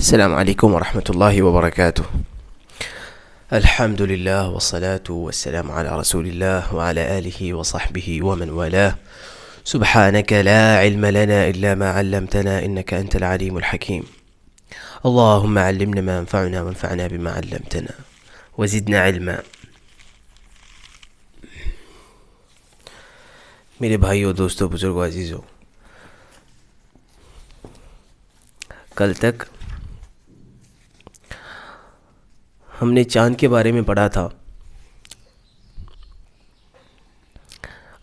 السلام عليكم ورحمة الله وبركاته. الحمد لله والصلاة والسلام على رسول الله وعلى آله وصحبه ومن والاه. سبحانك لا علم لنا إلا ما علمتنا إنك أنت العليم الحكيم. اللهم علمنا ما ينفعنا وانفعنا بما علمتنا وزدنا علما. मेरे भाइयों, दोस्तों, बुजुर्गों, अजीज़ों, कल तक हमने चाँद के बारे में पढ़ा था.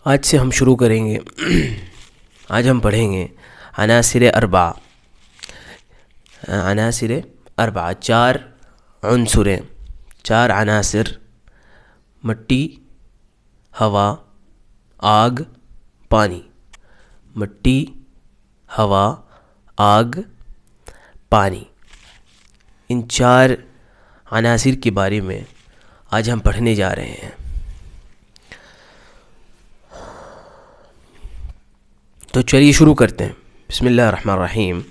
आज से हम शुरू करेंगे. आज हम पढ़ेंगे अनासिर अरबा. अनासिर अरबा, चार उन्सुरें, चार अनासिर: मिट्टी, हवा, आग, पानी. मिट्टी, हवा, आग, पानी. इन चार अनासिर के बारे में आज हम पढ़ने जा रहे हैं. तो चलिए शुरू करते हैं. बिस्मिल्लाह रहमान रहीम.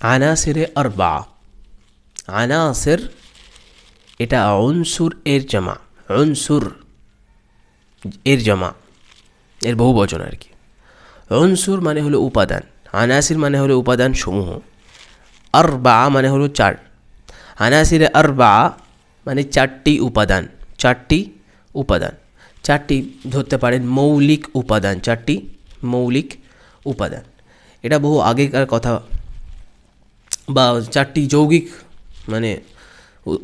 अनासिर अरबा. अनासिर এটা উনসুর এর জামা. উনসুর এর জামা, এর বহু বচন আর কি. উনসুর মানে হলো উপাদান, আনাসির মানে হলো উপাদান সমূহ, আরবা মানে হলো চার. আনাসিরে আরবা মানে চারটি উপাদান. চারটি উপাদান, চারটি ধরতে পারেন মৌলিক উপাদান. চারটি মৌলিক উপাদান, এটা বহু আগেকার কথা. বা চারটি যৌগিক মানে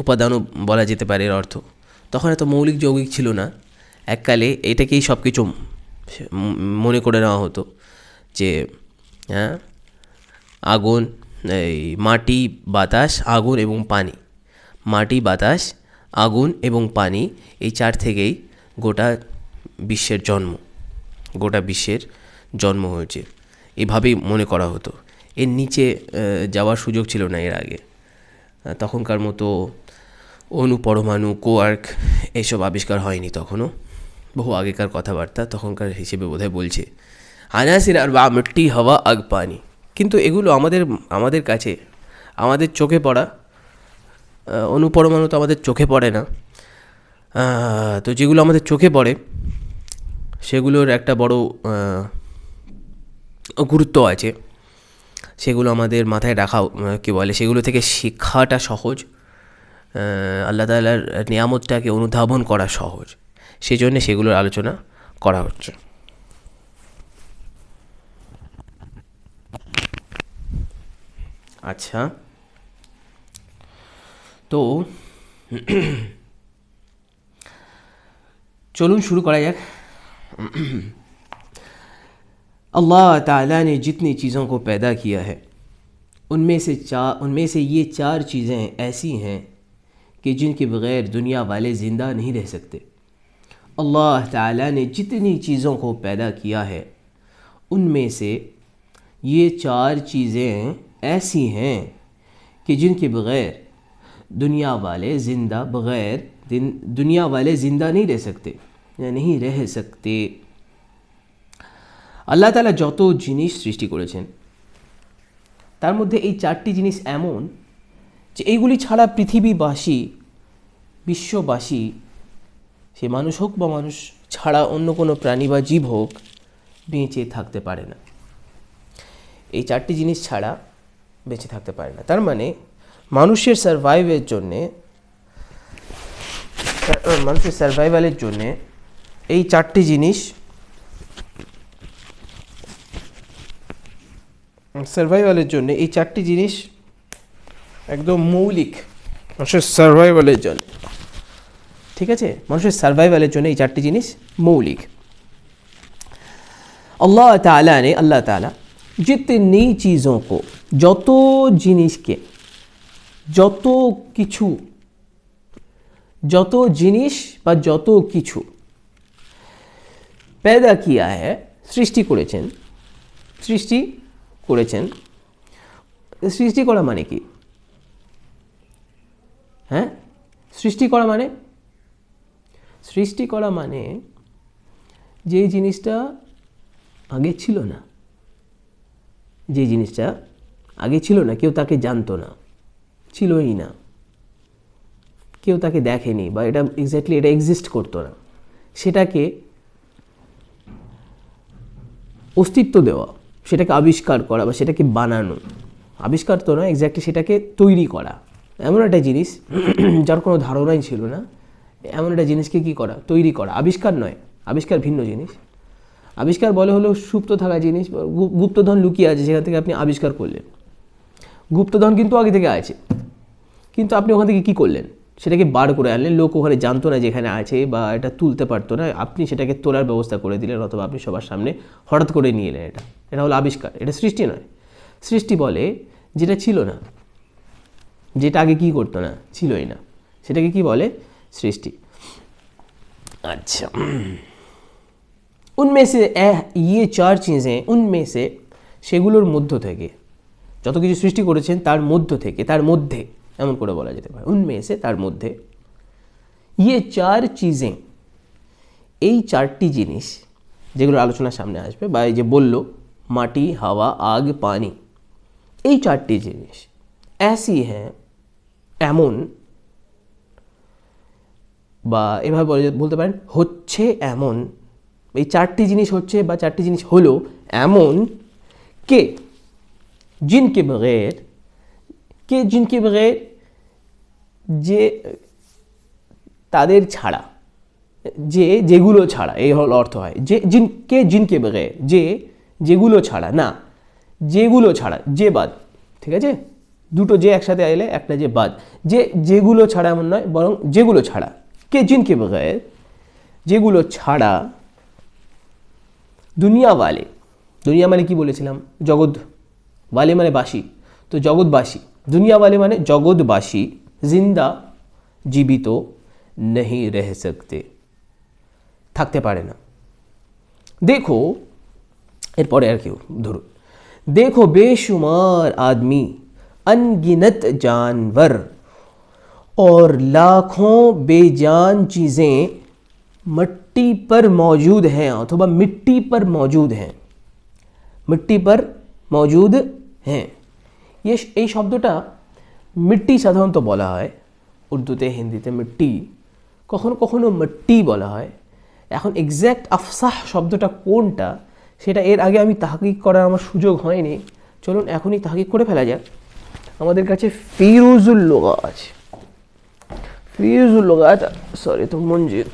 উপাদানও বলা যেতে পারে এর অর্থ. তখন এত মৌলিক যৌগিক ছিল না. এককালে এটাকেই সব কিছু মনে করে নেওয়া হতো যে আগুন, এই মাটি, বাতাস, আগুন এবং পানি. মাটি, বাতাস, আগুন এবং পানি, এই চার থেকেই গোটা বিশ্বের জন্ম. গোটা বিশ্বের জন্ম হয়েছে, এভাবেই মনে করা হতো. এর নিচে যাওয়ার সুযোগ ছিল না এর আগে. তখনকার মতো অণু, পরমাণু, কোয়ার্ক এইসব আবিষ্কার হয়নি তখনও. বহু আগেকার কথাবার্তা, তখনকার হিসেবে বোধহয় বলছে. আনাসির আর বা মিট্টি, হাওয়া, আগ, পানি. কিন্তু এগুলো আমাদের কাছে, আমাদের চোখে পড়া অণু, পরমাণু তো আমাদের চোখে পড়ে না. তো যেগুলো আমাদের চোখে পড়ে সেগুলোর একটা বড় গুরুত্ব আছে. সেগুলো আমাদের মাথায় রাখা, কী বলে, সেগুলো থেকে শেখাটা সহজ. আল্লাহ তাআলার নিয়ামতটাকে অনুধাবন করা সহজ. সেই জন্যে সেগুলোর আলোচনা করা হচ্ছে. আচ্ছা, তো চলুন শুরু করা যাক. अल्लाह ताला ने जितनी चीज़ों को पैदा किया है उनमें से ये चार चीज़ें ऐसी हैं कि जिनके बग़ैर दुनिया वाले ज़िंदा नहीं रह सकते. अल्लाह ताला ने जितनी चीज़ों को पैदा किया है उनमें से ये चार चीज़ें ऐसी हैं कि जिनके बग़ैर दुनिया वाले ज़िंदा नहीं रह सकते या नहीं रह सकते. আল্লাহ তাআলা যত জিনিস সৃষ্টি করেছেন তার মধ্যে এই চারটি জিনিস এমন যে এইগুলি ছাড়া পৃথিবীবাসী, বিশ্ববাসী, সে মানুষ হোক বা মানুষ ছাড়া অন্য কোনো প্রাণী বা জীব হোক, বেঁচে থাকতে পারে না. এই চারটি জিনিস ছাড়া বেঁচে থাকতে পারে না. তার মানে মানুষের সারভাইভালের জন্যে এই চারটি জিনিস, এই চারটি জিনিস একদম মৌলিক মানুষের সারভাইভালের জন্য. ঠিক আছে, মানুষের সারভাইভালের জন্য এই চারটি জিনিস মৌলিক. আল্লাহ তাআলা जितनी चीज़ों को, যত জিনিসকে, যত কিছু, যত জিনিস বা যত কিছু पैदा किया है, সৃষ্টি করেছেন. সৃষ্টি করা মানে কি? সৃষ্টি করা মানে যে জিনিসটা আগে ছিল না, যে জিনিসটা আগে ছিল না, কেউ তাকে জানতো না, ছিলই না, কেউ তাকে দেখেনি বা এটা এক্স্যাক্টলি এটা এক্সিস্ট করতো না, সেটাকে অস্তিত্ব দেওয়া, সেটাকে আবিষ্কার করা বা সেটাকে বানানো, আবিষ্কার তো না, এক্স্যাক্টলি সেটাকে তৈরি করা। এমন একটা জিনিস যার কোনো ধারণাই ছিল না, এমন একটা জিনিসকে কী করা, তৈরি করা। আবিষ্কার নয়, আবিষ্কার ভিন্ন জিনিস। আবিষ্কার বলে হলো সুপ্ত থাকা জিনিস, গুপ্তধন লুকিয়ে আছে, সেখান থেকে আপনি আবিষ্কার করলেন। গুপ্তধন কিন্তু আগে থেকে আছে, কিন্তু আপনি ওখান থেকে কী করলেন, সেটাকে বার করে আনলেন। লোক ওখানে জানতো না যেখানে আছে বা এটা তুলতে পারতো না, আপনি সেটাকে তোলার ব্যবস্থা করে দিলেন, অথবা আপনি সবার সামনে হঠাৎ করে নিয়ে এলেন। এটা হলো আবিষ্কার। এটা সৃষ্টি নয়। সৃষ্টি বলে যেটা ছিল না, যেটা আগে কী করতো না, ছিলই না, সেটাকে কি বলে, সৃষ্টি। আচ্ছা, উনমে সে ইয়ে চার চিজেं, উনমে সে, সেগুলোর মধ্য থেকে, যত কিছু সৃষ্টি করেছেন তার মধ্য থেকে, তার মধ্যে, এমন করে বলা যেতে পারে, উনমে সে, তার মধ্যে, ইয়ে চার চিজেं, এই চারটি জিনিস যেগুলো আলোচনার সামনে আসবে, বা এই যে বলল মাটি, হাওয়া, আগ, পানি, এই চারটি জিনিস ऐसी हैं, এমন, বা এভাবে বলতে পারেন হচ্ছে এমন, এই চারটি জিনিস হচ্ছে বা চারটি জিনিস হলো এমন, কে জিনকে বগैर, কে জিনকে বগैर, যে তাদের ছাড়া, যে যেগুলো ছাড়া, এই হল অর্থ হয়, যে জিনকে বগैर, যে যেগুলো ছাড়া, না যেগুলো ছাড়া, যে বাদ, ঠিক আছে, দুটো যে একসাথে এলে একটা যে বাদ, যে যেগুলো ছাড়া এমন নয়, বরং যেগুলো ছাড়া, কে জিনকে বগैर, যেগুলো ছাড়া, দুনিয়া ওয়ালে, দুনিয়া মানে কি বলেছিলাম, জগৎ, ওয়ালে মানে বাসী, তো জগৎবাসী, দুনিয়া ওয়ালে মানে জগৎবাসী, জিন্দা, জীবিত, नहीं रह सकते, থাকতে পারে না। দেখো, এরপরে আর কেউ ধরুন, देखो बेशुमार आदमी, अनगिनत जानवर और लाखों बेजान चीज़ें मिट्टी पर मौजूद हैं, अथवा मिट्टी पर मौजूद हैं, मिट्टी पर मौजूद हैं। ये এই শব্দটা মিট্টি সাধারণত বলা হয় উর্দুতে, হিন্দিতে মিট্টি, কখনো কখনো মিট্টি বলা হয়। এখন এক্স্যাক্ট আফসাহ শব্দটা কোনটা সেটা এর আগে আমি তাহকিক করার আমার সুযোগ হয়নি। চলুন এখনই তাহকিক করে ফেলা যাক। আমাদের কাছে ফিরুজুল লুগা আছে, ফিরুজুল লুগা, सॉरी तो मंजिल,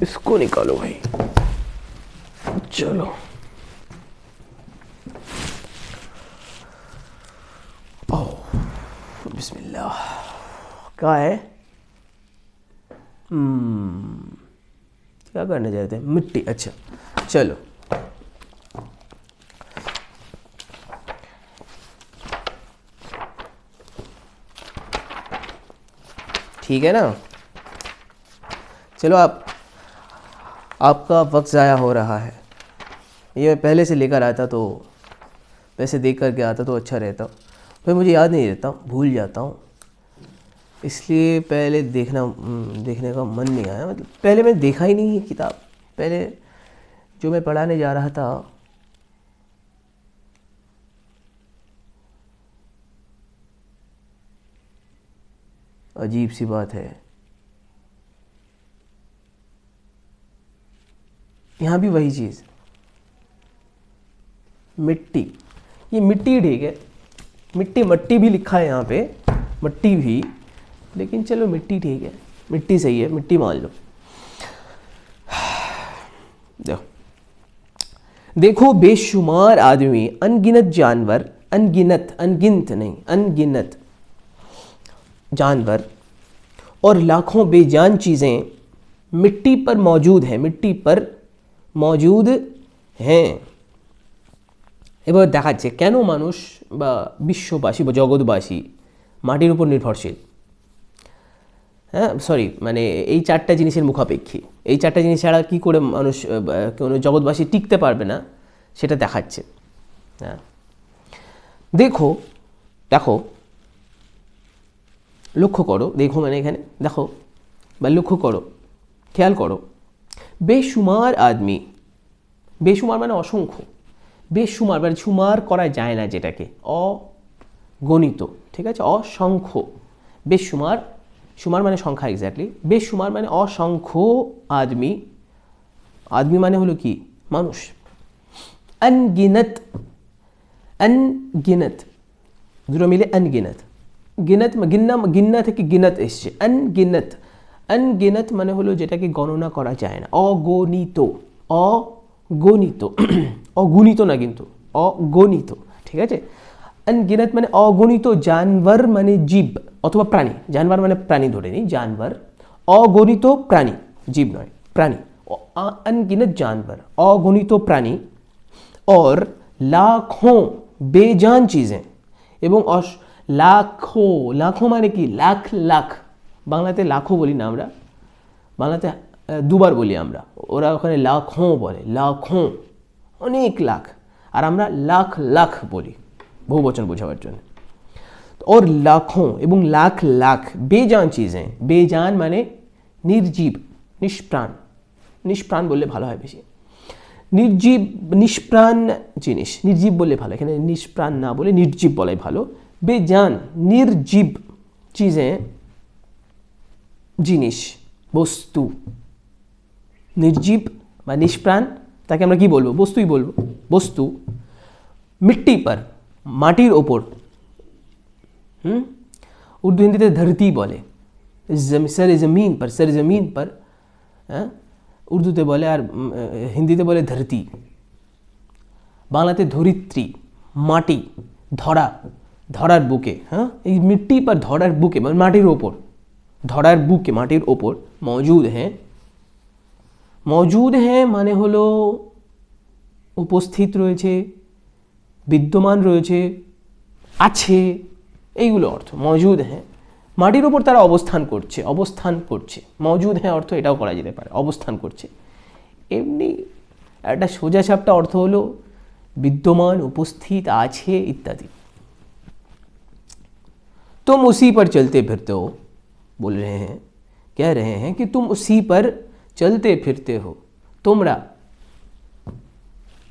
इसको निकालो भाई, चलो ओह बिस्मिल्लाह, क्या है, क्या करने जाते हैं, मिट्टी, अच्छा चलो, ठीक है ना। चलो आपका वक्त ज़ाया हो रहा है, ये पहले से लेकर आता तो वैसे देख कर के आता तो अच्छा रहता, फिर मुझे याद नहीं रहता, भूल जाता हूँ, इसलिए पहले देखने का मन नहीं आया। मतलब पहले मैंने देखा ही नहीं किताब, पहले जो मैं पढ़ाने जा रहा था अजीब सी बात है, यहाँ भी वही चीज़, मिट्टी, ये मिट्टी ठीक है, मिट्टी मट्टी भी लिखा है यहाँ पे, मट्टी भी, लेकिन चलो मिट्टी ठीक है, मिट्टी सही है, मिट्टी मान लो। देखो बेशुमार आदमी, अनगिनत जानवर, अनगिनत, अनगिनत नहीं, अनगिनत जानवर और लाखों बेजान चीज़ें मिट्टी पर मौजूद हैं, मिट्टी पर मौजूद हैं। এবার দেখাচ্ছে কেন মানুষ বা বিশ্ববাসী বা জগৎবাসী মাটির উপর নির্ভরশীল। হ্যাঁ সরি, মানে এই চারটা জিনিসের মুখাপেক্ষী, এই চারটা জিনিস ছাড়া কী করে মানুষ, কোনো জগৎবাসী টিকতে পারবে না সেটা দেখাচ্ছে। হ্যাঁ দেখো, দেখো, লক্ষ্য করো, দেখো মানে এখানে দেখো বা লক্ষ্য করো, খেয়াল করো, বেশুমার আদমি, বেশুমার মানে অসংখ্য, বেশুমার মানে শুমার করা যায় না যেটাকে, অগণিত, ঠিক আছে, অসংখ্য। বেশুমার, শুমার মানে সংখ্যা এক্স্যাক্টলি, বেশুমার মানে অসংখ্য আদমি, আদমি মানে হলো কি মানুষ। अनगिनत, अनगिनत দুটো মিলে अनगिनत, গিনত গিন্না, গিন্না থেকে গিনত এসছে। अनगिनत, अनगिनत মানে হলো যেটাকে গণনা করা যায় না, অগণিত, অগণিত, অগুণিত না কিন্তু, অগণিত, ঠিক আছে। अनगिनत মানে অগণিত, জানবার মানে জীব অথবা প্রাণী, জানবার মানে প্রাণী ধরে নিই, জানবার, অগণিত প্রাণী, জীব নয় প্রাণী, अनगिनत जानवर, অগণিত প্রাণী, और लाखों बेजान चीज़ें, এবং লাখো, লাখো মানে কি লাখ লাখ, বাংলাতে লাখো বলি না আমরা, বাংলাতে দুবার বলি আমরা, ওরা ওখানে লাখো বলে, লাখো অনেক লাখ, আর আমরা লাখ লাখ বলি বহুবচন বোঝাবার জন্য। और लाखों এবং লাখ লাখ, বেজান চিজেं, বেজান মানে নির্জীব, নিষ্প্রাণ, নিষ্প্রাণ বললে ভালো হয় বেশি, নির্জীব নিষ্প্রাণ জিনিস, নির্জীব বললে ভালো, এখানে নিষ্প্রাণ না বলে নির্জীব বলাই ভালো। বেজান নির্জীব চিজেं, জিনিস, বস্তু, নির্জীব বা নিষ্প্রাণ তাকে আমরা কি বলবো, বস্তুই বলবো, বস্তু। মিট্টি पर, মাটির ওপর, উর্দু হিন্দিতে ধরতি বলে, সর জমিন पर, सर जमीन पर, উর্দুতে বলে, আর হিন্দিতে বলে ধরতি, বাংলাতে ধরিত্রী, মাটি, ধরা, ধরার বুকে, হ্যাঁ, এই মিট্টি पर ধরার বুকে মানে মাটির ওপর, ধরার বুকে মাটির ওপর মজুদ হ্যাঁ, মজুদ হ্যাঁ মানে হলো উপস্থিত রয়েছে, বিদ্যমান রয়েছে, আছে, এইগুলো অর্থ মজুদ হ্যাঁ, মাটির উপর তারা অবস্থান করছে, অবস্থান করছে, মজুদ হ্যাঁ অর্থ এটাও করা যেতে পারে, অবস্থান করছে। এমনি একটা সোজাসাপটা অর্থ হলো বিদ্যমান, উপস্থিত, আছে ইত্যাদি। तुम उसी पर चलते फिरते हो, बोल रहे हैं, कह रहे हैं कि तुम उसी पर चलते फिरते हो, তোমরা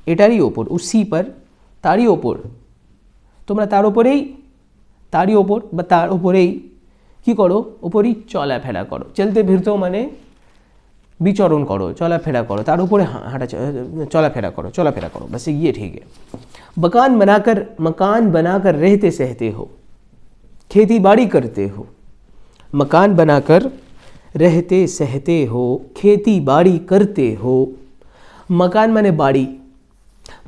এটারই ওপর, উসি पर তারই ওপর, তোমরা তার ওপরেই, তারই ওপর বা তার ওপরেই কি করো, ওপরই চলাফেরা করো। চলতে ফিরতেও মানে বিচরণ করো, চলাফেরা করো, তার উপরে হাঁটা চলাফেরা করো, চলাফেরা করো, बस ये ठीक है। मकान बनाकर, मकान बनाकर रहते सहते हो, खेती बाड़ी करते हो, मकान बनाकर रहते सहते हो, खेती बाड़ी करते हो। मकान माने बाड़ी,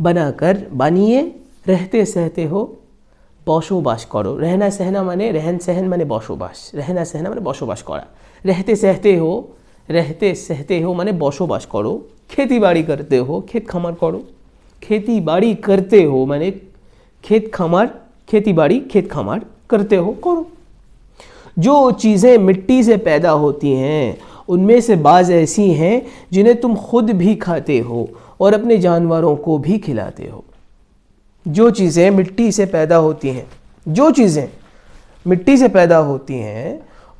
बनाकर बानिए, रहते सहते हो বসবাস করো, रहना सहना মানে रहन सहन মানে বসবাস, रहना सहना মানে বসবাস করা, रहते सहते हो, रहते सहते हो মানে বসবাস করো, खेती बाड़ी करते हो खेत खामार करो, खेती बाड़ी करते हो মানে खेत खामार, खेती बाड़ी खेत खामार करते हो करो। जो चीज़ें मिट्टी से पैदा होती हैं उनमें से बाज़ ऐसी हैं जिन्हें तुम खुद भी खाते हो और अपने जानवरों को भी खिलाते हो। जो चीज़ें मिट्टी से पैदा होती हैं, जो चीज़ें मिट्टी से पैदा होती हैं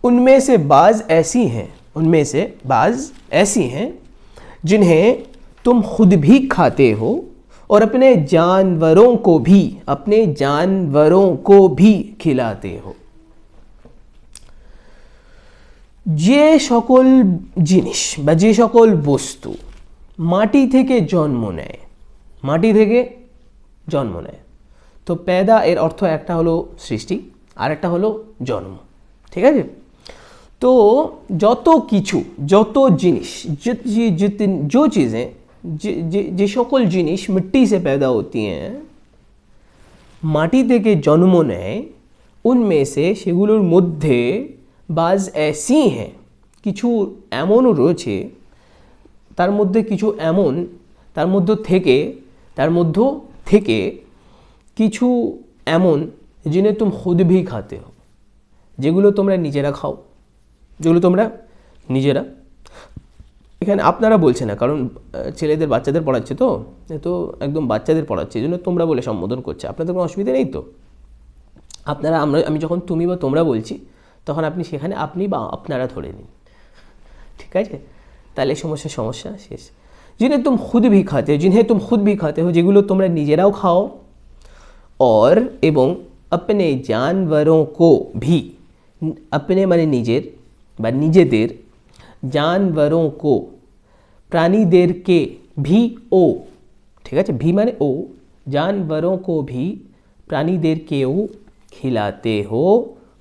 उनमें से बाज़ ऐसी हैं, उनमें से बाज़ ऐसी हैं जिन्हें तुम खुद भी खाते हो और अपने जानवरों को भी, अपने जानवरों को भी खिलाते हो। যে সকল জিনিস বা যে সকল বস্তু মাটি থেকে জন্ম নেয়, মাটি থেকে জন্ম নেয়, তো पैदा এর অর্থ একটা হলো সৃষ্টি আর একটা হলো জন্ম, ঠিক আছে। তো যত কিছু, যত জিনিস, जो चीज़ें, যে সকল জিনিস मिट्टी से पैदा होती हैं, মাটি থেকে জন্ম নেয়, उनमें से সেগুলোর মধ্যে বাজ ऐसी हैं, কিছু এমনও রয়েছে, তার মধ্যে কিছু এমন, তার মধ্য থেকে কিছু এমন जिन्हें तुम खुद भी खाते हो, যেগুলো তোমরা নিজেরা খাও, যেগুলো তোমরা নিজেরা, এখানে আপনারা বলছে না কারণ ছেলেদের বাচ্চাদের পড়াচ্ছে, তো তো একদম বাচ্চাদের পড়াচ্ছে, এই জন্য তোমরা বলে সম্বোধন করছে, আপনাদের কোনো অসুবিধা নেই তো। আপনারা, আমি যখন তুমি বা তোমরা বলছি তখন আপনি সেখানে আপনি বা আপনারা ধরে নিন, ঠিক আছে, তাহলে সমস্যা শেষ। जिन्हें तुम खुद भी खाते हो, जिन्हें तुम खुद भी खाते हो, যেগুলো তোমরা নিজেরাও খাও, और এবং अपने जानवरों को भी, अपने মানে নিজের বা নিজেদের, जानवरों को প্রাণীদেরকে भी ও, ঠিক আছে, भी মানে ও, जानवरों को भी প্রাণীদেরকেও खिलाते हो,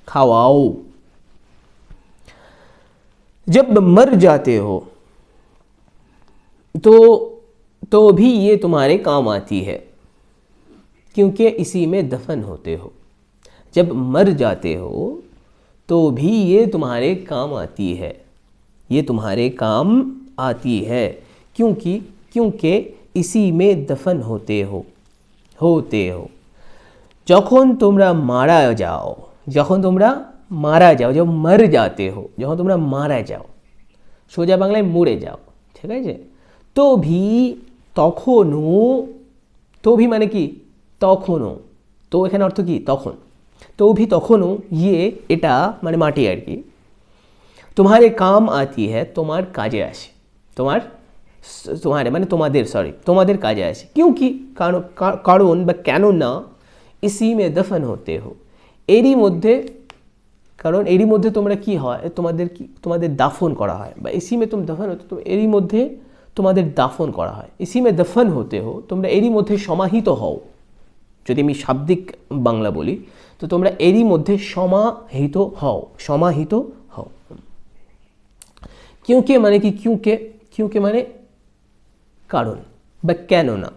खाओ। जब मर जाते हो तो भी ये तुम्हारे काम आती है, क्योंकि इसी में दफन होते हो। जब मर जाते हो तो भी ये तुम्हारे काम आती है, ये तुम्हारे काम आती है, क्योंकि इसी में दफन होते हो। যখন তোমরা মারা যাও, যখন তোমরা মারা যাও, যখন মর जाते हो, যখন তোমরা মারা যাও, সোজা বাংলায় মরে যাও, ঠিক আছে। তো ভি, তখনও, তো ভি মানে কি তখনও, তো এখানে অর্থ কি তখন, তো ভি তখনও, ইয়ে এটা মানে মাটি আর কি, তোমারে কাম আতি হ্যাঁ, তোমার কাজে আসে, তোমারে মানে তোমাদের, সরি তোমাদের কাজে আসে, क्योंकि কারণ বা কেন না, ইসি মে দফন হতে হো, এরই মধ্যে, কারণ এরই মধ্যে তোমরা কি হয়, তোমাদের দাফন করা হয়, বা ইসি মে তুম দফন হতে, এরই মধ্যে তোমাদের দাফন করা হয়, ইসি মে দফন হতে হো, তোমরা এরই মধ্যে সমাহিত হও। যদি আমি শাব্দিক বাংলা বলি তো তোমরা এরই মধ্যে সমাহিত হও। क्योंकि মানে কি, क्योंकि মানে কারণ বা কেন না,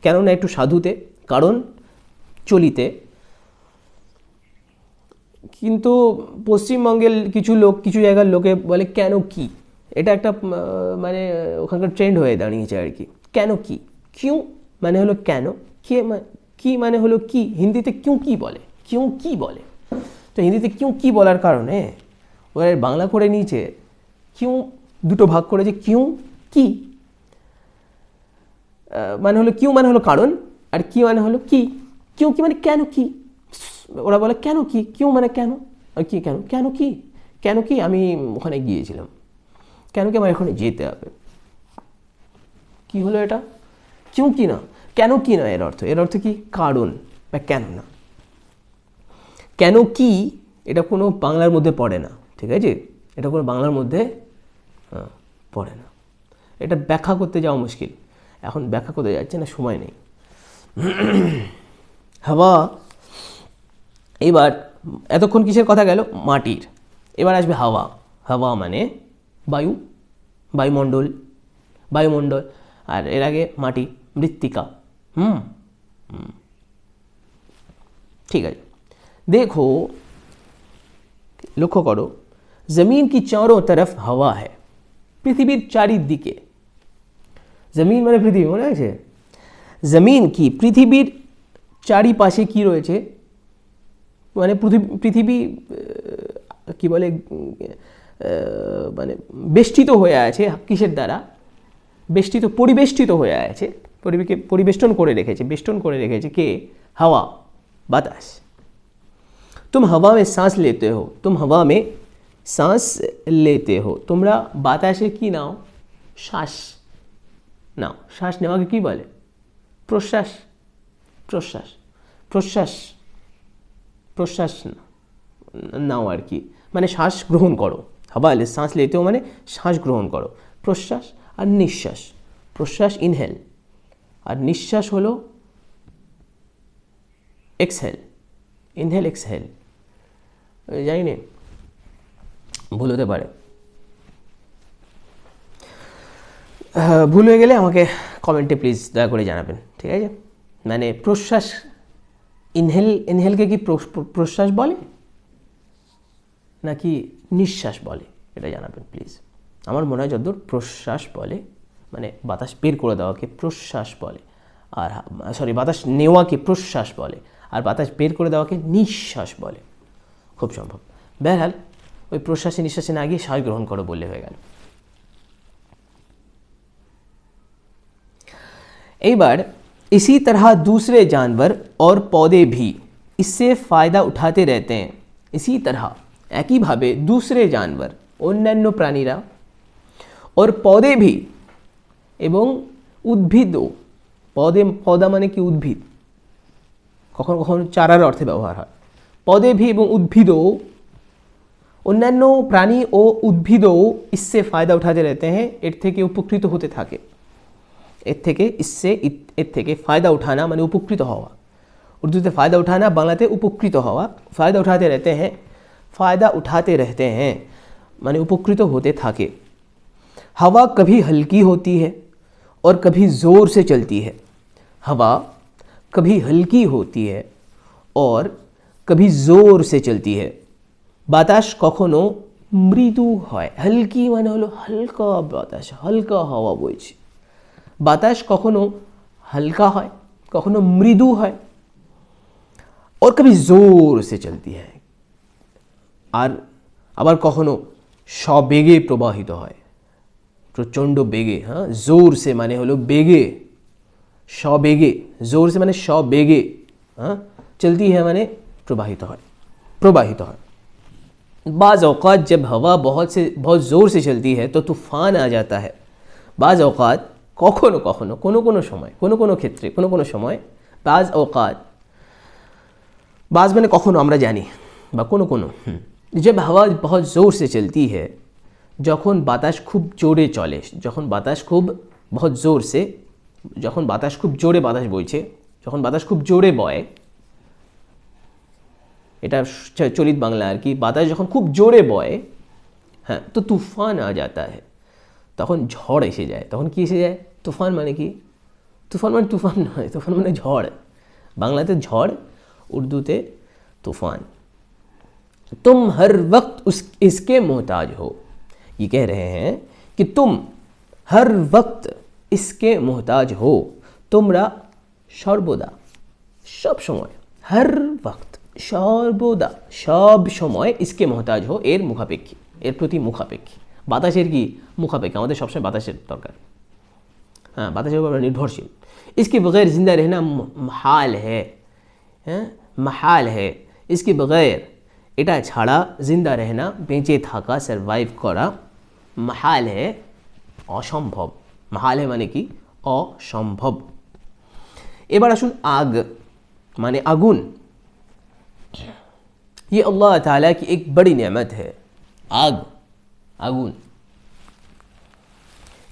কেন না একটু সাধুতে, কারণ চলিতে। কিন্তু পশ্চিমবঙ্গের কিছু লোক, কিছু জায়গার লোকে বলে কেন কি, এটা একটা মানে ওখানকার ট্রেন্ড হয়ে দাঁড়িয়েছে আর কি, কেন কি, কিউ মানে হলো কেন, কি মানে হলো কি, হিন্দিতে কিউ কি বলে, তো হিন্দিতে কিউ কি বলার কারণে ওরা বাংলা করে নিয়েছে, কিউ দুটো ভাগ করেছে, কিউ কি মানে হলো, কিউ মানে হলো কারণ, আর কি মানে হলো কি, কিউ কি মানে কেন কি, ওরা বলে কেন কি, কিউ মানে কেন, আর কি কেন কি আমি ওখানে গিয়েছিলাম, কেন কি আমার এখানে যেতে হবে, কি হলো এটা, কিউ কি না, কেন কি না, এর অর্থ কি কারণ বা কেন না। কেন কি এটা কোনো বাংলার মধ্যে পড়ে না, ঠিক আছে, এটা কোনো বাংলার মধ্যে পড়ে না, এটা ব্যাখ্যা করতে যাওয়া মুশকিল, এখন ব্যাখ্যা করতে যাচ্ছে না, সময় নেই। হাওয়া, এবার এতক্ষণ কিসের কথা গেল, মাটির, এবার আসবে হাওয়া। হাওয়া মানে বায়ুমণ্ডল, আর এর আগে মাটি, মৃত্তিকা। ঠিক আছে, দেখো লক্ষ্য করো, জমিন কি চারোं तरफ হাওয়া है, পৃথিবীর চারিদিকে, জমিন মানে পৃথিবী, মনে আছে, জমিন কি পৃথিবীর চারিপাশে কি রয়েছে, মানে পৃথিবী কি বলে, মানে বেষ্টিত হয়ে আছে, কিসের দ্বারা পরিবেষ্টিত হয়ে আছে, পরিবেষ্টন করে রেখেছে কে, হাওয়া, বাতাস। तुम हवा में सांस लेते हो, তোমরা বাতাসে কি নাও, শ্বাস নাও, শ্বাস নেওয়াকে কি বলে, প্রশ্বাস নাও আর কি, মানে শ্বাস গ্রহণ করো, হাওয়া শ্বাস লেতে হো মানে শ্বাস গ্রহণ করো, প্রশ্বাস আর নিঃশ্বাস, প্রশ্বাস ইনহেল, আর নিঃশ্বাস হলো এক্সহেল, ইনহেল এক্সহেল, জানি না, ভুল হতে পারে, ভুল হয়ে গেলে আমাকে কমেন্টে প্লিজ দয়া করে জানাবেন, ঠিক আছে। মানে প্রশ্বাস, ইনহেলকে কি প্রশ্বাস বলে নাকি নিঃশ্বাস বলে, এটা জানাবেন প্লিজ। আমার মনে হয় যতদূর প্রশ্বাস বলে, মানে বাতাস বের করে দেওয়াকে প্রশ্বাস বলে, আর বাতাস নেওয়াকে প্রশ্বাস বলে, আর বাতাস বের করে দেওয়াকে নিঃশ্বাস বলে, খুব সম্ভব। বেহাল ওই প্রশ্বাসে নিঃশ্বাসে না গিয়ে শ্বাস গ্রহণ করো বললে হয়ে গেল। এইবার इसी तरह दूसरे जानवर और पौधे भी इससे फ़ायदा उठाते रहते हैं। इसी तरह একই ভাবে दूसरे जानवर অন্যান্য প্রাণীরা और पौधे भी এবং উদ্ভিদও, পদে পদা মানে কি উদ্ভিদ, কখনো কখনো চারার অর্থে ব্যবহার হয়। পদে ভি এবং উদ্ভিদও, অন্যান্য প্রাণী ও উদ্ভিদও इससे फ़ायदा उठाते रहते हैं, এর থেকে উপকৃত হতে থাকে। এর থেকে এর থেকে फ़ायदा उठाना মানে উপকৃত হওয়া, উর্দুতে फ़ायदा उठाना, বাংলাতে উপকৃত হওয়া। फ़ायदा उठाते रहते हैं, फ़ायदा उठाते रहते हैं মানে উপকৃত হতে থাকে। हवा कभी हल्की होती है और कभी ज़ोर से चलती है। हवा कभी हल्की होती है और कभी ज़ोर से चलती है। বাতাস কখনো মৃদু হয়, হালকি মানে হলো হালকা বাতাস, হালকা হাওয়া বইছে। বাতাস কখনো হালকা হয়, কখনো মৃদু হয়। और कभी ज़ोर से चलती है, আর আবার কখনো সবেগে প্রবাহিত হয়, প্রচণ্ড বেগে। হ্যাঁ, জোর সে মানে হলো বেগে, সবেগে। জোর সে মানে সবেগে। हाँ, चलती है माने प्रवाहित है, प्रवाहित है। बाज़ औक़ात जब हवा बहुत ज़ोर से चलती है तो तूफ़ान आ जाता है। बाज़ औक़ात कखनो कखनो, कोनो कोनो समय, कोनो कोनो क्षेत्रे, कोनो कोनो समय, बाज़ औक़ात, बाज़ माने कखनो আমরা জানি, বা কোনো কোনো। जब हवा बहुत ज़ोर से चलती है, যখন বাতাস খুব জোরে চলে, যখন বাতাস খুব बहुत ज़ोर से, যখন বাতাস খুব জোরে বাতাস বইছে, যখন বাতাস খুব জোরে বয়, এটা চলিত বাংলা আর কি। বাতাস যখন খুব জোরে বয়, হ্যাঁ, তো তুফান আ যাতা है, তখন ঝড় এসে যায়। তখন কি এসে যায়? তুফান মানে কি? তুফান মানে তুফান নয়, তুফান মানে ঝড়। বাংলাতে ঝড়, উর্দুতে तूफ़ान। तुम हर वक्त इसके मोहताज हो, ये कह रहे हैं कि तुम हर वक्त इसके मोहताज हो, তোমরা সর্বদা, সব সময়, हर वक्त সর্বদা, সব সময়, इसके मोहताज हो এর মুখাপেক্ষী, এর প্রতি মুখাপেক্ষী। বাতাসের কি মুখাপেক্ষী? আমাদের সবসময় বাতাসের দরকার, हाँ, বাতাসের উপর निर्भरशील। इसके बगैर जिंदा रहना महाल है, महाल है। इसके बगैर, এটা ছাড়া জিন্দা रहना, বেঁচে থাকা, সারভাইভ করা, महाल है, অসম্ভব। महाल है মানে কি? অসম্ভব। এবার আসুন आग माने आगुन। ये अल्लाह ताला की एक बड़ी नेमत है। आग, आगुन,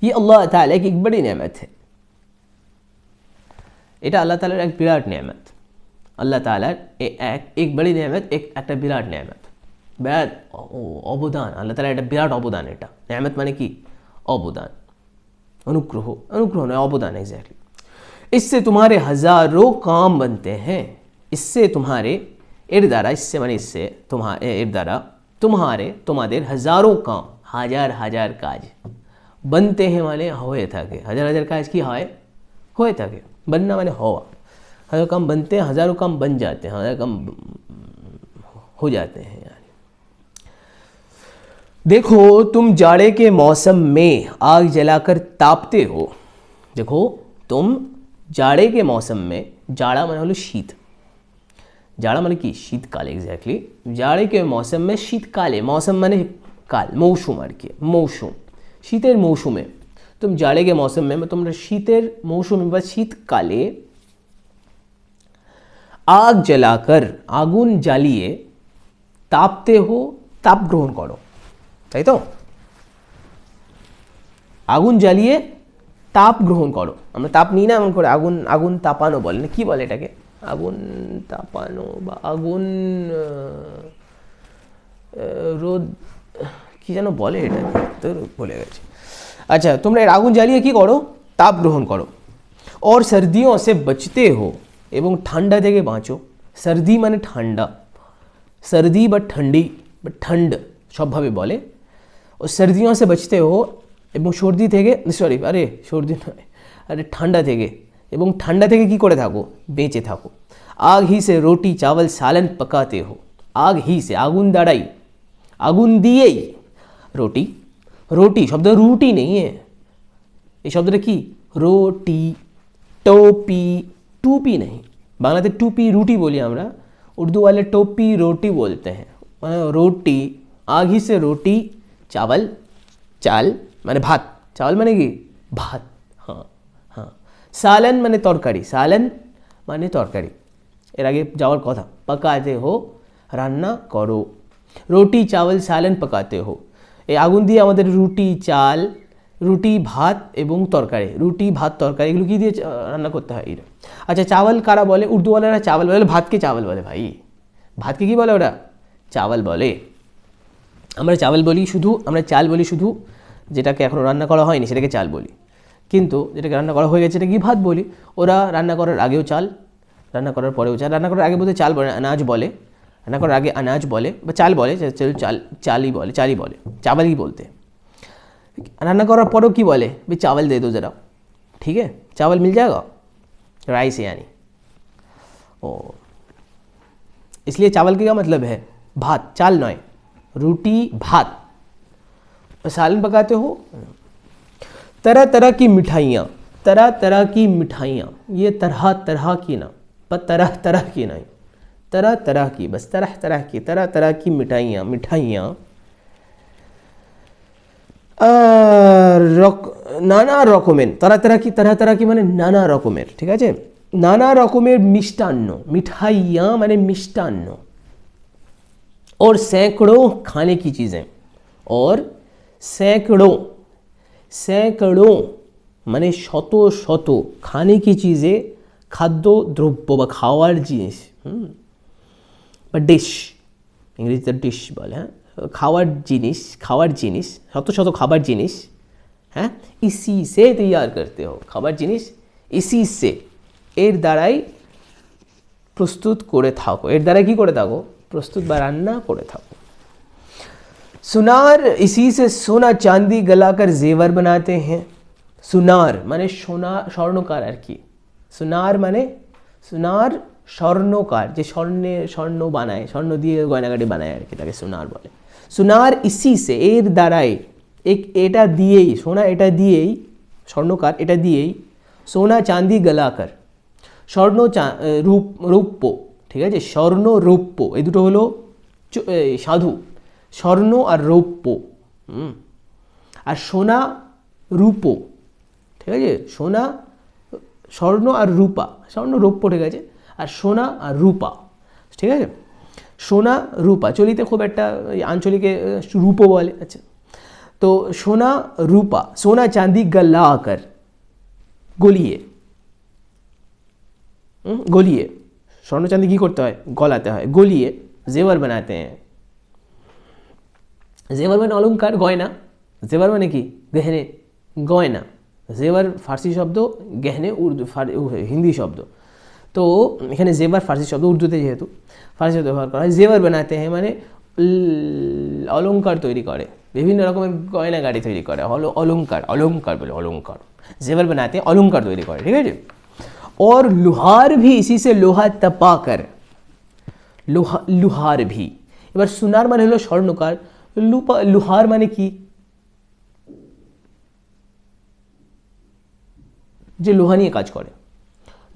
ये अल्लाह ताला की एक बड़ी नेमत है। এটা আল্লাহ তাআলার এক বিরাট নেয়ামত। আল্লাহ তাআলার এক বড়ি নেয়ামত, একটা বিরাট নেয়ামত, বিরাট অবদান। আল্লাহ তাআলার একটা বিরাট অবদান। এটা নেয়ামত মানে কি? অবদান, অনুগ্রহ, অনুগ্রহ নয়, অবদান, এক্স্যাক্টলি। इससे तुम्हारे हज़ारों काम बनते हैं, इससे तुम्हारे, এর দ্বারা, इससे মানে इससे, तुम्हारे, এর দ্বারা, तुम्हारे, তোমাদের, হাজারো কাম, হাজার হাজার কাজ, बनते हैं মানে হয়ে থাকে, হাজার হাজার কাজ কি হয়? হয়ে থাকে। बनना माने हवा, हज़ारों काम बनते हैं, हज़ारों काम बन जाते हैं, हज़ारों काम हो जाते हैं यानी। देखो तुम जाड़े के मौसम में आग जलाकर तापते हो। देखो तुम जाड़े के मौसम में, जाड़ा माने हलो शीत, जाड़ा माने कि शीतकाल, एग्जैक्टली। जाड़े के मौसम में, शीतकाले, मौसम माने काल, मौसुम আর কি, মৌসুম, শীতের মৌসুমে। तुम जाड़े के मौसम में, তোমরা শীতের মৌসুমে বা শীতকালে, आग जलाकर, আগুন জ্বালিয়ে, তাপতে হো, তাপ গ্রহণ করো, তাই তো? আগুন জ্বালিয়ে তাপ গ্রহণ করো। আমরা তাপ নিই না এমন করে, আগুন, আগুন তাপানো বলে না, কি বলে এটাকে? আগুন তাপানো বা আগুন রোদ, কি যেন বলে এটা, তো ভুলে গেছি। আচ্ছা, তোমরা এর আগুন জ্বালিয়ে কি করো? তাপ গ্রহণ করো। और सर्दियों से बचते हो, এবং ঠান্ডা থেকে বাঁচো। सर्दी মানে ঠান্ডা, सर्दी বা ঠান্ডি বা ঠান্ড সবভাবে বলে। ও सर्दियों से बचते हो, এবং সর্দি থেকে, সরি, আরে সর্দি নয়, আরে ঠান্ডা থেকে, এবং ঠান্ডা থেকে কি করে থাকো? বেঁচে থাকো। आग ही से रोटी चावल सालन पकाते हो, आग ही से, আগুন দ্বারাই, আগুন দিয়েই, রুটি, রুটি শব্দ রুটি নেই, এই শব্দটা কি? রুটি, टोपी, टूपी नहीं, बांग्लाते टूपी रूटी बोली हमरा, उर्दू वाले टोपी रोटी बोलते हैं। रोटी, आग ही से रोटी, चावल, चाल माने भात, चावल माने कि भात, हाँ हाँ, सालन মানে তরকারি, সালান মানে তরকারি, এর আগে যাওয়ার কথা। পাকাতে হো রান্না করো, রুটি চাवल সালান পাকাতে হো। এই আগুন দিয়ে আমাদের রুটি চাল, রুটি ভাত এবং তরকারি, রুটি ভাত তরকারি এগুলো কি দিয়ে রান্না করতে হয় এটা। আচ্ছা চাवल কারা বলে? উর্দুওয়ালারা চাवल বলে, ভাতকে চাवल বলে ভাই, ভাতকে কি বলে ওরা? চাवल বলে। আমরা চাवल বলি শুধু, আমরা চাল বলি শুধু, যেটাকে এখনও রান্না করা হয়নি সেটাকে চাল বলি, কিন্তু যেটাকে রান্না করা হয়ে গেছে সেটা কি ভাত বলি। ওরা রান্না করার আগেও চাল, রান্না করার পরেও চাল। রান্না করার আগে বলতে চাল বলে, আনাজ বলে, রান্না করার আগে আনাজ বলে বা চাল বলে, চাল চালই বলে, চালই বলে, চাवलই বলते। রান্না করার পরেও কি বলে? भाई चावल दे दो ज़रा, ठीक है, चावल मिल जाएगा, राइस यानी। ओ इसलिए चावल का क्या मतलब है? भात, चाल नॉय, रोटी भात। सालन पकाते हो। तरह तरह की मिठाइयाँ, तरह तरह की मिठाइयाँ, ये तरह तरह की ना, पर तरह तरह की नहीं, तरह तरह की, बस तरह तरह की, तरह तरह की मिठाइयाँ, मिठाइयाँ নানা রকমের, तरह तरह की, तरह तरह की মানে নানা রকমের, ঠিক আছে, নানা রকমের মিষ্টান্ন, মিঠাইয়াँ মানে মিষ্টান্ন, और सैकड़ों खाने की चीज़ें, और सैकड़ों, सैकड़ों মানে শত শত, খানে কি চিজে খাদ্য দ্রব্য বা খাওয়ার জিনিস, বা ডিশ, ইংরেজিতে ডিশ বলে, হ্যাঁ, খাওয়ার জিনিস, খাওয়ার জিনিস, শত শত খাবার জিনিস, হ্যাঁ, ইসি সে তৈয়ার করতে হো, খাবার জিনিস ইসি সে, এর দ্বারাই প্রস্তুত করে থাকো, এর দ্বারা কি করে থাকো? প্রস্তুত বা রান্না করে থাকো। सुनार, इसी से सोना चांदी गलाकर जेवर बनाते हैं। सुनार माने सोना, স্বর্ণকার আর কি। সুনার মানে, সুনার স্বর্ণকার, যে স্বর্ণে স্বর্ণ বানায়, স্বর্ণ দিয়ে গয়নাগাটি বানায় আর কি, তাকে সুনার বলে। সুনার ইসি সে, এর দ্বারাই, এটা দিয়েই, সোনা এটা দিয়েই, স্বর্ণকার এটা দিয়েই, সোনা চাঁদি গলাকার, স্বর্ণ রৌপ্য, ঠিক আছে, স্বর্ণ রৌপ্য এই দুটো হলো সাধু, স্বর্ণ আর রৌপ্য, আর সোনা রূপো, ঠিক আছে, সোনা, স্বর্ণ আর রূপা, স্বর্ণ রৌপ্য, ঠিক আছে, আর সোনা আর রূপা, ঠিক আছে, সোনা রূপা, চলিতে খুব একটা আঞ্চলিকে রূপো বলে। আচ্ছা, তো সোনা রূপা, সোনা চাঁদি গলা আকার, গলিয়ে, গলিয়ে, স্বর্ণ চাঁদি কী করতে হয়? গলাতে হয়, গলিয়ে জেवर बनाते हैं। জেवर মানে অলঙ্কার, গয়না, জেवर মানে কি? গহনে, গয়না। জেवर ফার্সি শব্দ, গহনে উর্দু, হিন্দি শব্দ। তো এখানে জেवर ফার্সি শব্দ, উর্দুতে যেহেতু ফার্সি শব্দ ব্যবহার করা হয়। জেवर बनाते हैं মানে অলঙ্কার তৈরি করে, বিভিন্ন রকমের গয়না গাড়ি তৈরি করে, হলো অলঙ্কার, অলঙ্কার বলে, অলঙ্কার। জেवर बनाते हैं অলঙ্কার তৈরি করে, ঠিক আছে। और लोहार भी इसी से लोहा तपा कर, লোহা, লোহার ভি। এবার সুনার মানে হলো স্বর্ণকার, লোহার মানে কি? যে লোহা নিয়ে কাজ করে,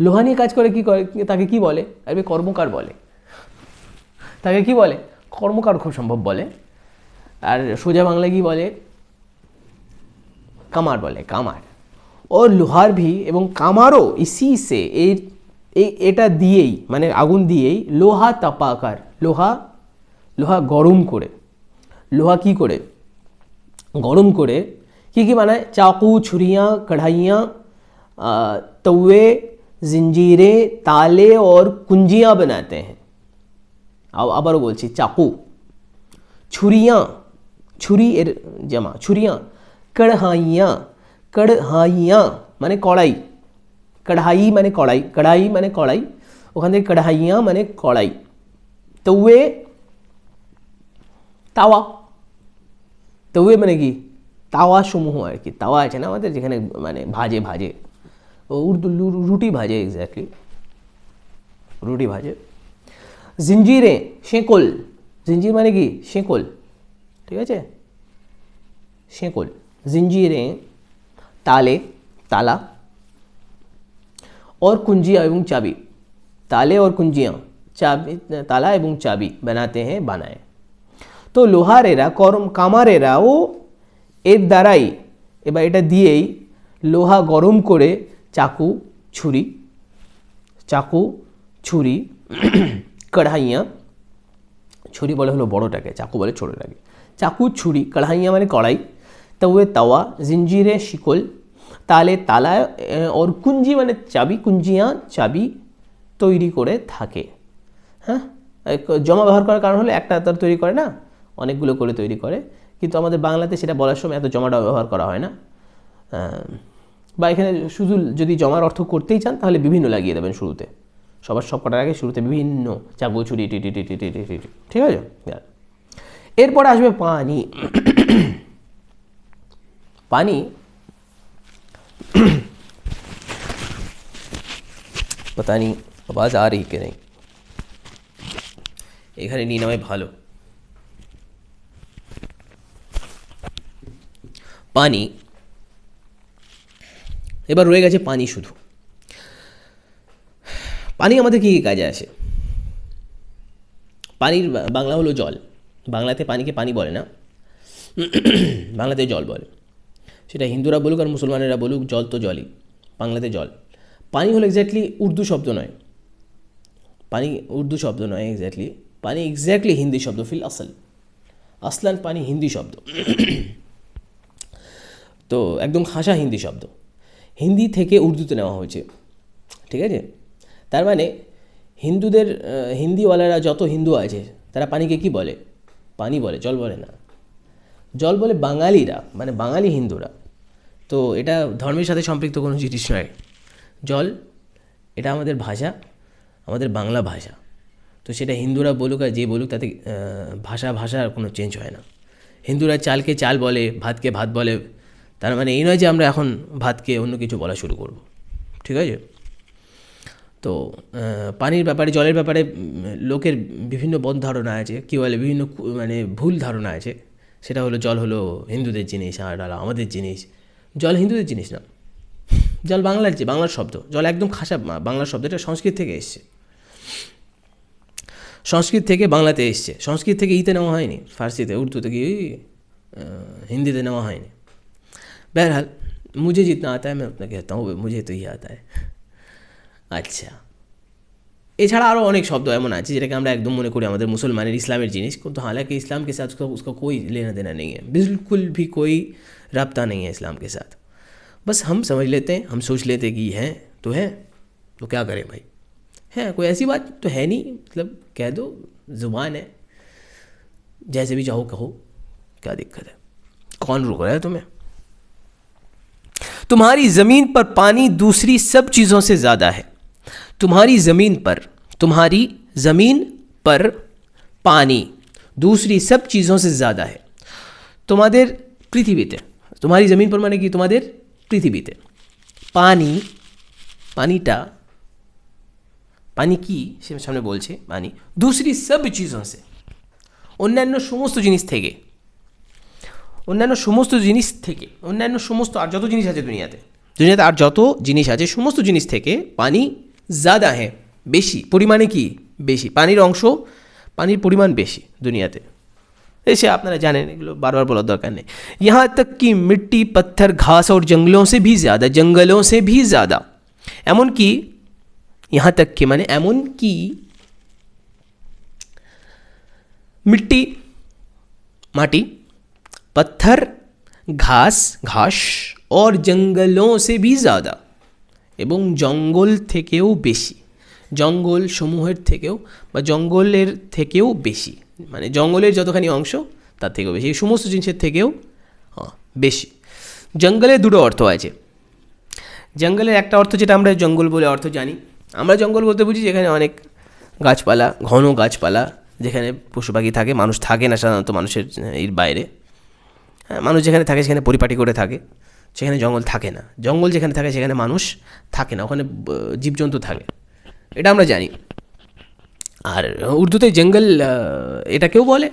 লোহা নিয়ে কাজ করে, কি করে তাকে কি বলে? আরে কর্মকার বলে, তাকে কি বলে? কর্মকার খুব সম্ভব বলে। আর সোজা বাংলায় কি বলে? কামার বলে, কামার। ও লোহার ভি, এবং কামারও ইসি সে, এটা দিয়েই, মানে আগুন দিয়েই, লোহা তাপাকার, লোহা, লোহা গরম করে, লোহা কি করে? গরম করে কি কি বানায়? চাকু, ছুরিয়াँ, कढ़ाइयाँ, तवे, जंजीरें, ताले और कुंजियाँ बनाते हैं। আবারও বলছি, চাকু, ছুরিয়াँ, ছুরি এর জামা, ছুরিয়াँ, कढ़ाइयाँ, कढ़ाइयाँ মানে কড়াই, কড়াই মানে কড়াই, কড়াই মানে কড়াই, ওখান থেকে কড়াইয়াँ মানে কড়াই। তওয়ে, তাওয়া, তওয়ে মানে কি? তাওয়া সমূহ আর কি, তাওয়া আছে না আমাদের, যেখানে মানে ভাজে, ভাজে, উর্দু রুটি ভাজে, এক্স্যাক্টলি রুটি ভাজে। জিঞ্জিরে, শেকল, জিঞ্জির মানে কি? শেকল, ঠিক আছে, শেকল। জিঞ্জিরে, তালে, তালা, और कुंजियाँ एवं चाबी, ताले और कुंजियाँ, चाबी, ताला एवं चाबी बनाते हैं, बनाए। তো লোহারেরা, কামারেরা ও এর দ্বারাই, এবার এটা দিয়েই, লোহা গরম করে চাকু ছুরি কড়াইয়া, ছুরি বলে হলো বড়টাকে, চাকু বলে ছোটোটাকে। চাকু ছুরি, কড়াইয়া মানে কড়াই, তবে তাওয়া, জিঞ্জিরে শিকল, তালে তালা, ওর কুঞ্জি মানে চাবি, কুঞ্জিয়া চাবি তৈরি করে থাকে। হ্যাঁ, জমা ব্যবহার করার কারণ হলো একটা তার তৈরি করে না, অনেকগুলো করে তৈরি করে, কিন্তু আমাদের বাংলাতে সেটা বলার সময় এত জমাটা ব্যবহার করা হয় না। বা এখানে শুধু যদি জমার অর্থ করতেই চান তাহলে বিভিন্ন লাগিয়ে দেবেন শুরুতে, সবার সব কটার আগে শুরুতে বিভিন্ন, চাকু ছুরি টি টি টি টি টি টি টি, ঠিক আছে। এরপরে আসবে পানি। পানি पता नहीं आवाज़ आ रही कि नहीं, এখানে নিয়ে নেওয়াই ভালো। পানি, এবার রয়ে গেছে পানি শুধু। পানি আমাদের কী কী কাজে আসে? পানির বাংলা হলো জল। বাংলাতে পানিকে পানি বলে না, বাংলাতে জল বলে। সেটা হিন্দুরা বলুক আর মুসলমানেরা বলুক, জল তো জলই, বাংলাতে জল। পানি হলো এক্স্যাক্টলি উর্দু শব্দ নয়, পানি উর্দু শব্দ নয় এক্স্যাক্টলি, পানি এক্স্যাক্টলি হিন্দি শব্দ, ফিল আসলান পানি হিন্দি শব্দ। তো একদম খাসা হিন্দি শব্দ, হিন্দি থেকে উর্দুতে নেওয়া হয়েছে, ঠিক আছে। তার মানে হিন্দুদের, হিন্দিওয়ালারা যত হিন্দু আছে তারা পানিকে কি বলে? পানি বলে, জল বলে না। জল বলে বাঙালিরা, মানে বাঙালি হিন্দুরা। তো এটা ধর্মের সাথে সম্পৃক্ত কোনো জিনিস নয়। জল এটা আমাদের ভাষা, আমাদের বাংলা ভাষা। তো সেটা হিন্দুরা বলুক আর যে বলুক, তাতে ভাষার কোনো চেঞ্জ হয় না। হিন্দুরা চালকে চাল বলে, ভাতকে ভাত বলে, তার মানে এই নয় যে আমরা এখন ভাতকে অন্য কিছু বলা শুরু করব, ঠিক আছে। তো পানির ব্যাপারে, জলের ব্যাপারে লোকের বিভিন্ন বদ ধারণা আছে, কী বলে বিভিন্ন মানে ভুল ধারণা আছে। সেটা হলো জল হলো হিন্দুদের জিনিস আর আমাদের জিনিস। জল হিন্দুদের জিনিস না, জল বাংলার শব্দ। জল একদম খাসা বাংলার শব্দ, এটা সংস্কৃত থেকে এসছে, সংস্কৃত থেকে বাংলাতে এসছে। সংস্কৃত থেকে ইতে নেওয়া হয়নি, ফার্সিতে, উর্দু থেকে, হিন্দিতে নেওয়া হয়নি। बहरहाल मुझे जितना आता है मैं उतना कहता हूँ, मुझे तो ही आता है। আচ্ছা, এছাড়া আরও অনেক শব্দ এমন আছে যেটাকে আমরা একদম মনে করি আমাদের মুসলমানের, ইসলামের জিনিস, কিন্তু हालांकि इस्लाम के साथ उसका कोई लेना देना नहीं है, बिल्कुल भी कोई रब्ता नहीं है इस्लाम के साथ। बस हम समझ लेते हैं, हम सोच लेते हैं कि हैं तो है, तो क्या करें भाई, है कोई ऐसी बात तो है नहीं, मतलब कह दो, ज़ुबान है, जैसे भी चाहो कहो, क्या दिक्कत है, कौन रोक रहा है तुम्हें। तुम्हारी ज़मीन पर पानी दूसरी सब चीज़ों से ज़्यादा है। तुम्हारी ज़मीन पर पानी दूसरी सब चीज़ों से ज़्यादा है। তোমাদের পৃথিবীতে, तुम्हारी ज़मीन पर মানে কি তোমাদের পৃথিবীতে, পানি কি সে সামনে বলছে, পানি दूसरी सब चीज़ों से, অন্যান্য সমস্ত জিনিস থেকে, অন্যান্য সমস্ত আর যত জিনিস আছে দুনিয়াতে আর যত জিনিস আছে সমস্ত জিনিস থেকে পানি ज़्यादा है, বেশি পরিমাণে, কি বেশি, পানির পরিমাণ বেশি দুনিয়াতে। ऐसे আপনারা জানেন, এগুলো বারবার বলার দরকার নেই। यहाँ तक कि मिट्टी, पत्थर, घास और जंगलों से भी ज़्यादा, এমন কি, यहाँ तक कि মানে এমন কি, मिट्टी মাটি, पत्थर घास और जंगलों से भी ज़्यादा, এবং জঙ্গল থেকেও বেশি, জঙ্গল সমূহের থেকেও বা জঙ্গলের থেকেও বেশি, মানে জঙ্গলের যতখানি অংশ তার থেকেও বেশি, এই সমস্ত জিনিসের থেকেও বেশি। জঙ্গলের দুটো অর্থ আছে। জঙ্গলের একটা অর্থ যেটা আমরা জঙ্গল বলে অর্থ জানি, আমরা জঙ্গল বলতে বুঝি যেখানে অনেক গাছপালা, ঘন গাছপালা, যেখানে পশু পাখি থাকে, মানুষ থাকে না সাধারণত, মানুষের এর বাইরে। হ্যাঁ, মানুষ যেখানে থাকে সেখানে পরিপাটি করে থাকে, সেখানে জঙ্গল থাকে না। জঙ্গল যেখানে থাকে সেখানে মানুষ থাকে না, ওখানে জীবজন্তু থাকে, এটা আমরা জানি। আর উর্দুতে জঙ্গল এটাকেও বলে,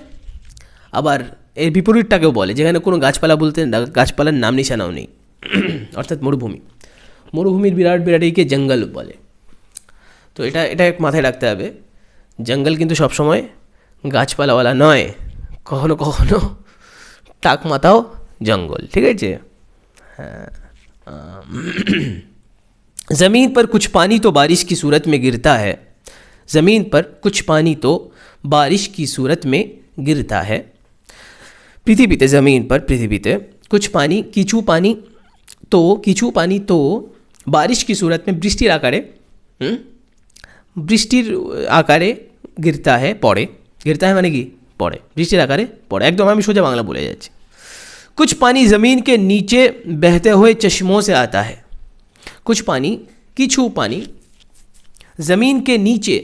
আবার এর বিপরীতটাকেও বলে, যেখানে কোনো গাছপালা বলতে গাছপালার নাম নিশানাও নেই, অর্থাৎ মরুভূমির বিরাট একে জঙ্গল বলে। তো এটা মাথায় রাখতে হবে, জঙ্গল কিন্তু সবসময় গাছপালাওয়ালা নয়, কখনো কখনো টাক মাথাও জঙ্গল, ঠিক আছে। হ্যাঁ, ज़मीन पर कुछ पानी तो बारिश की सूरत में गिरता है, ज़मीन पर कुछ पानी तो बारिश की सूरत में गिरता है। পৃথিবীতে ज़मीन पर পৃথিবীতে कुछ पानी কিছু পানি তো बारिश की सूरत में বৃষ্টির আকারে गिरता है পড়ে, गिरता है মানে কি পড়ে, বৃষ্টির আকারে পড়ে। একদম আমি সোজা বাংলা বলে যাচ্ছি। कुछ पानी ज़मीन के नीचे बहते हुए चश्मों से आता है, कुछ पानी কিছু পানি ज़मीन के नीचे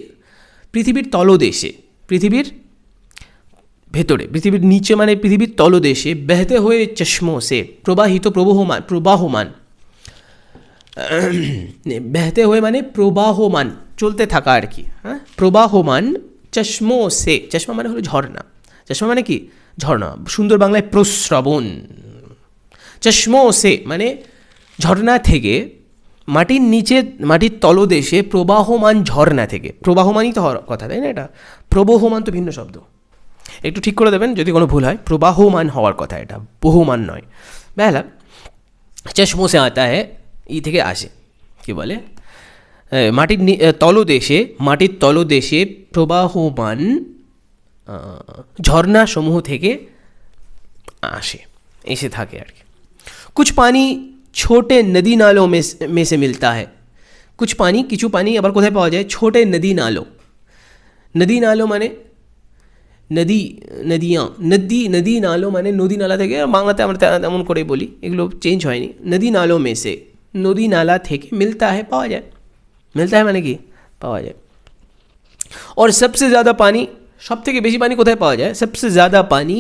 পৃথিবীর তলদেশে, পৃথিবীর ভেতরে, পৃথিবীর নিচে মানে পৃথিবীর তলদেশে বহতে হয়ে চশমো সে প্রবাহিত, প্রবাহমান বহতে হয়ে মানে প্রবাহমান চলতে থাকা আর কি, হ্যাঁ, প্রবাহমান চশমো সে, চশমা মানে হলো ঝর্ণা, চশমা মানে কি ঝর্ণা, সুন্দর বাংলায় প্রস্রবণ। চশমো সে মানে ঝর্ণা থেকে, মাটির নিচে মাটির তলদেশে প্রবাহমান ঝর্ণা থেকে, প্রবাহমানই তো হওয়ার কথা তাই না, এটা প্রবহমান তো ভিন্ন শব্দ, একটু ঠিক করে দেবেন যদি কোনো ভুল হয়, প্রবাহমান হওয়ার কথা এটা, বহমান নয়। বেলা চশমো সে আতা হ্যাঁ ই থেকে আসে, কি বলে মাটির তলদেশে প্রবাহমান ঝর্ণা সমূহ থেকে এসে থাকে আর কি। कुछ पानी छोटे नदी नालों में से मिलता है, कुछ पानी কিছু পানি আবার কোথায় পাওয়া যায়, ছোটে নদী নালো, নদী নালো মানে নদী নালো মানে নদী নালা থেকে, বাংলাতে আমরা তেমন করে বলি, এগুলো চেঞ্জ হয়নি। নদী নালো মে সে, নদী নালা থেকে মিলতা है পাওয়া যায়, মিলতা है মানে কি পাওয়া যায়। और सबसे ज़्यादा पानी, सब থেকে বেশি পানি কোথায় পাওয়া যায়, सबसे ज़्यादा पानी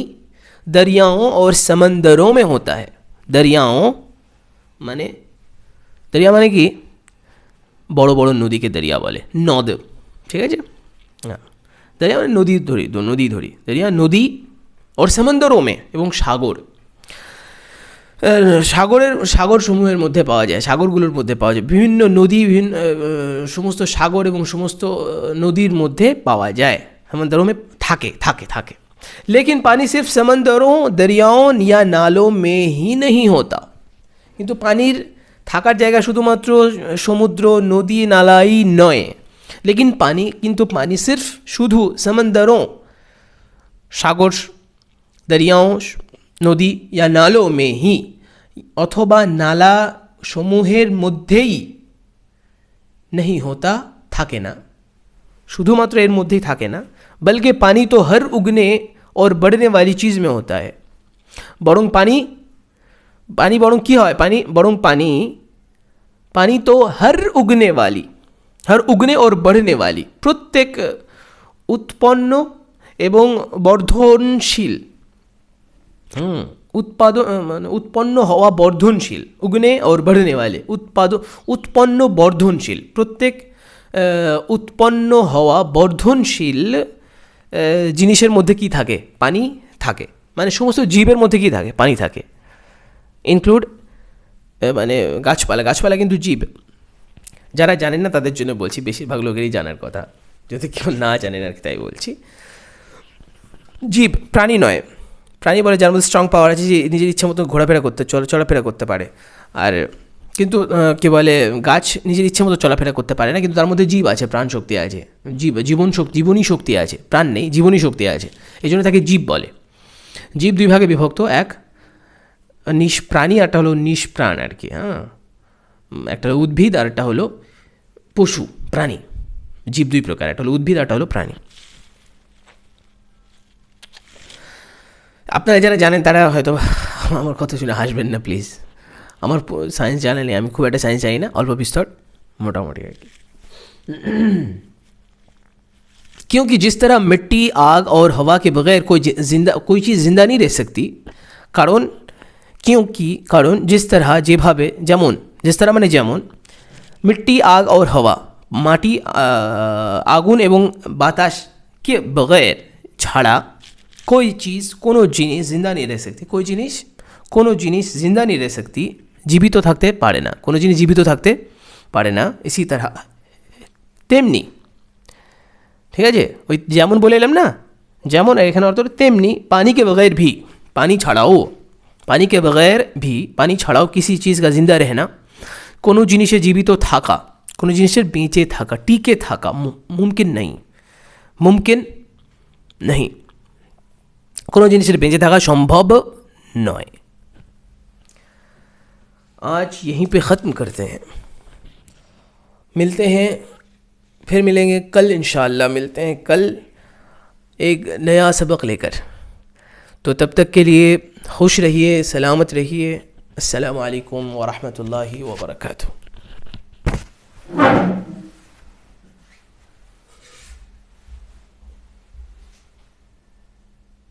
दरियाओं और समंदरों में होता है। दरियाओं মানে দরিয়া মানে কি বড় বড় নদীকে দরিয়া বলে, নদ, ঠিক আছে, হ্যাঁ, দরিয়া মানে নদী ধরি, দরিয়া নদী, ওর সমন্দরও মে এবং সাগর সমূহের মধ্যে পাওয়া যায়, সাগরগুলোর মধ্যে পাওয়া যায়, বিভিন্ন নদী, বিভিন্ন সমস্ত সাগর এবং সমস্ত নদীর মধ্যে পাওয়া যায়, সমন্দরও মে থাকে। लेकिन पानी सिर्फ समंदरों, दरियाओं या नालों में ही नहीं होता, কিন্তু পানির থাকার জায়গা শুধুমাত্র সমুদ্র, নদী, নালাই নয়। কিন্তু পানি সির্ফ শুধু সমন্দরোं সাগর, দরিয়াও নদী, ইয়া নালো মে হি অথবা নালা সমূহের মধ্যেই नहीं होता থাকে না, শুধুমাত্র এর মধ্যেই থাকে না, बल्कि पानी तो हर उगने और बढ़ने वाली चीज़ में होता है। বরং পানি বরং কী হয়, পানি তো हर उगने और बढ़ने वाली প্রত্যেক উৎপন্ন এবং বর্ধনশীল, উৎপন্ন হওয়া বর্ধনশীল, উগনে और बढ़ने वाले উৎপন্ন বর্ধনশীল, প্রত্যেক উৎপন্ন হওয়া বর্ধনশীল জিনিসের মধ্যে কি থাকে, পানি থাকে, মানে সমস্ত জীবের মধ্যে কি থাকে, পানি থাকে, ইনক্লুড মানে গাছপালা কিন্তু জীব। যারা জানেন না তাদের জন্য বলছি, বেশিরভাগ লোকেরই জানার কথা, যদি কেউ না জানেন আর কি তাই বলছি। জীব প্রাণী নয়, প্রাণী বলে যার মধ্যে স্ট্রং পাওয়ার আছে, যে নিজের ইচ্ছা মতো ঘোরাফেরা করতে চলাফেরা করতে পারে, আর কিন্তু কি বলে গাছ নিজের ইচ্ছে মতো চলাফেরা করতে পারে না, কিন্তু তার মধ্যে জীব আছে, প্রাণ শক্তি আছে, জীবনী শক্তি আছে, প্রাণ নেই, জীবনী শক্তি আছে, এই জন্য তাকে জীব বলে। জীব দুই ভাগে বিভক্ত, এক নিষ্প্রাণী, একটা হলো নিষ্প্রাণ আর কি, হ্যাঁ, একটা হলো উদ্ভিদ আর একটা হলো পশু প্রাণী। জীব দুই প্রকার, একটা হলো উদ্ভিদ আর একটা হলো প্রাণী। আপনারা যারা জানেন তারা হয়তো আমার কথা শুনে হাসবেন না প্লিজ, আমার সায়েন্স জানা নেই, আমি খুব একটা সায়েন্স জানি না, অল্প বিস্তর মোটামুটি আর কি। क्योंकि जिस तरह मिट्टी, आग और हवा के बगैर कोई चीज़ जिंदा नहीं रह सकती, কারণ जिस तरह যেভাবে, যেমন, जिस तरह মানে যেমন, মিট্টি, আগ और हवा মাটি, আগুন এবং বাতাস के बगैर ছাড়া कोई चीज़ কোনো জিনিস জিন্দা नहीं रह सकती, কোনো জিনিস জিন্দা नहीं रह सकती, জীবিত থাকতে পারে না, কোনো জিনিস জীবিত থাকতে পারে না। ইসি তারহা তেমনি, ঠিক আছে, ওই যেমন বলে এলাম না, যেমন এখানে অর্থ তেমনি পানিকে বগैर भी, পানি ছাড়াও पानी के बगैर भी, पानी छाड़ाओ किसी चीज़ का जिंदा रहना, कोनो जिनिसे जीवित थाका, कोनो जिनिसेर बेঁচে থাকা, টিকে থাকা মুমকিন नहीं, मुमकिन नहीं, কোনো জিনিসের বেঁচে থাকা সম্ভব নয়। आज यहीं पे ख़त्म करते हैं, मिलते हैं, फिर मिलेंगे कल इंशाअल्लाह, मिलते हैं कल एक नया सबक लेकर। तो तब तक के लिए खुश रहिए, सलामत रहिए। अस्सलामु अलैकुम व रहमतुल्लाहि व बरकातुहू।